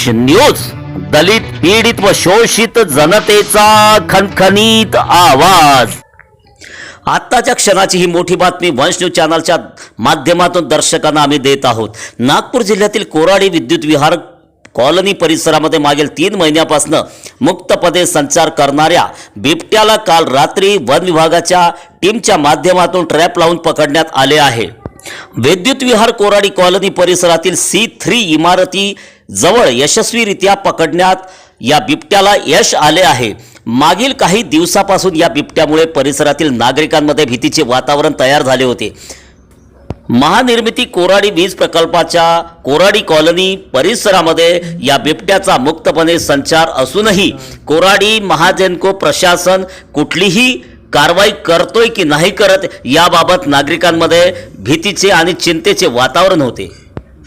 News, दलित पीडित व शोषित जनतेचा खणखणीत आवाज। आत्ताच्या क्षणाची ही मोठी बातमी वंश न्यूज चॅनलच्या माध्यमातून दर्शकांना आम्ही देत आहोत। नागपूर जिल्ह्यातील कोराडी विद्युत विहार कॉलनी परिसरामध्ये मागील 3 महिन्यापासून मुक्तपणे संचार करणाऱ्या बिबट्याला काल रात्री वन विभागाच्या टीमच्या माध्यमातून ट्रॅप लावून पकडण्यात आले आहे। विद्युत विहार कोराडी कॉलनी परिसरातील C3 इमारती जवळ यशस्वीरित्या पकडण्यात या बिबट्याला यश आले आहे। मागील काही दिवसापासून या बिबट्यामुळे परिसरातील नागरिकांमध्ये भीतीचे वातावरण तयार झाले होते। महानिर्मिती कोराडी वीज प्रकल्पाच्या कोराडी कॉलनी परिसरामध्ये या बिबट्याचा मुक्तपणे संचार असूनही कोराडी महाजनको प्रशासन कुठलीही कारवाई करतोय की नाही करत याबाबत नागरिकांमध्ये भीतीचे आणि चिंतेचे वातावरण होते।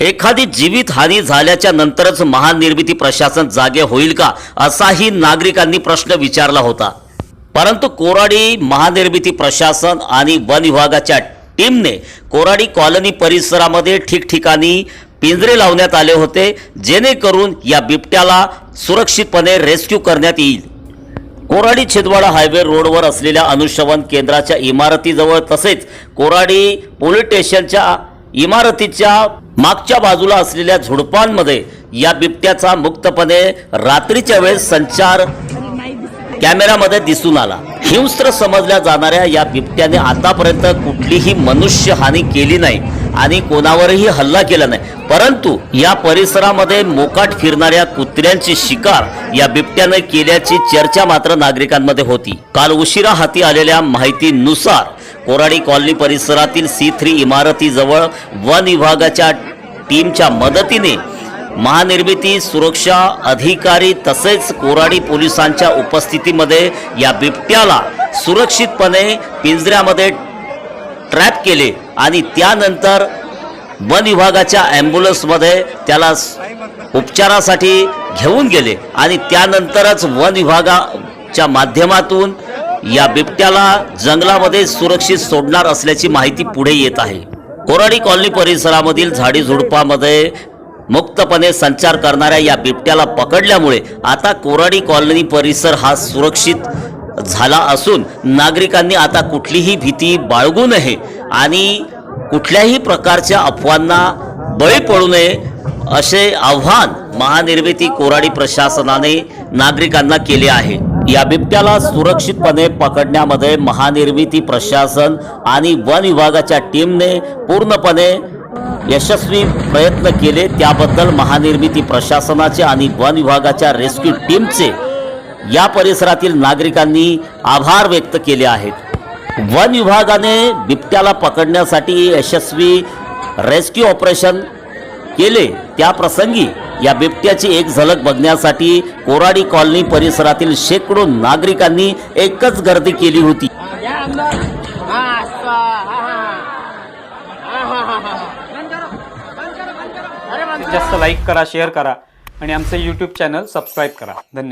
एखादी जीवित हानी झाल्याच्या नंतरच महानिर्मिती प्रशासन जागे होईल का असाही नागरिकांनी प्रश्न विचारला होता। परंतु कोराडी महानिर्मिती प्रशासन आणि वन विभागाच्या टीमने कोराडी कॉलनी परिसरामध्ये ठिकठिकाणी पिंजरे लावण्यात आले होते, जेणेकरून या बिबट्याला सुरक्षितपणे रेस्क्यू करण्यात येईल। कोराडी छिंदवाडा हायवे रोडवर असलेल्या अनुश्रवण केंद्राच्या इमारतीजवळ तसेच कोराडी पोलीस स्टेशनच्या इमारतीच्या मागच्या बाजूला असलेल्या झुडपांमध्ये या बिबट्याचा मुक्तपणे रात्रीच्या वेळेस संचार कॅमेऱ्यामध्ये दिसून आला। हिंस्त्र समजल्या जाणाऱ्या या बिबट्याने आतापर्यंत कुठलीही मनुष्य हानी केली नाही आणि कोणावरही हल्ला केला नाही, परंतु या परिसरामध्ये मोकाट फिरणाऱ्या कुत्र्यांची शिकार या बिबट्याने केल्याची चर्चा मात्र नागरिकांमध्ये होती। काल उशिरा हाती आलेल्या माहितीनुसार कोराडी कॉलनी परिसरातील C3 इमारतीजवळ वन विभागाच्या टीमच्या मदतीने महानिर्मिती सुरक्षा अधिकारी तसेच कोराडी पोलिसांच्या उपस्थितीमध्ये या बिबट्याला सुरक्षितपणे पिंजऱ्यामध्ये ट्रॅप केले आणि त्यानंतर वन विभागाच्या ॲम्ब्युलन्समध्ये त्याला उपचारासाठी घेऊन गेले आणि त्यानंतरच वन विभागाच्या माध्यमातून या बिबट्याला जंगलामध्ये सुरक्षित सोडणार असल्याची माहिती पुढे येत आहे। कोराडी कॉलनी परिसरामधील झाडी झुडपामध्ये मुक्तपणे संचार करणाऱ्या या बिबट्याला पकडल्यामुळे आता कोराडी कॉलनी परिसर हा सुरक्षित झाला असून नागरिकांनी आता कुठलीही भीती बाळगू नये आणि कुठल्याही प्रकारच्या अफवांना बळी पडू नये असे आव्हान महानिर्मिती कोराडी प्रशासनाने नागरिकांना केले आहे। या बिबट्याला सुरक्षितपणे पकडण्यामध्ये महानिर्मिती प्रशासन आणि वन विभागाच्या टीमने पूर्णपणे यशस्वी प्रयत्न केले, त्याबद्दल महानिर्मिती प्रशासनाचे आणि वन विभागाच्या रेस्क्यू टीमचे या परिसरातील नागरिकांनी आभार व्यक्त केले आहेत। वन विभागाने बिबट्याला पकडण्यासाठी यशस्वी रेस्क्यू ऑपरेशन केले, त्या प्रसंगी या बिबट्याची एक झलक बघण्यासाठी कोराडी कॉलनी परिसरातील शेकडो नागरिकांनी एकच गर्दी केली होती। जास्त लाईक करा, शेअर करा आणि आमचे YouTube चॅनल सबस्क्राईब करा। धन्यवाद।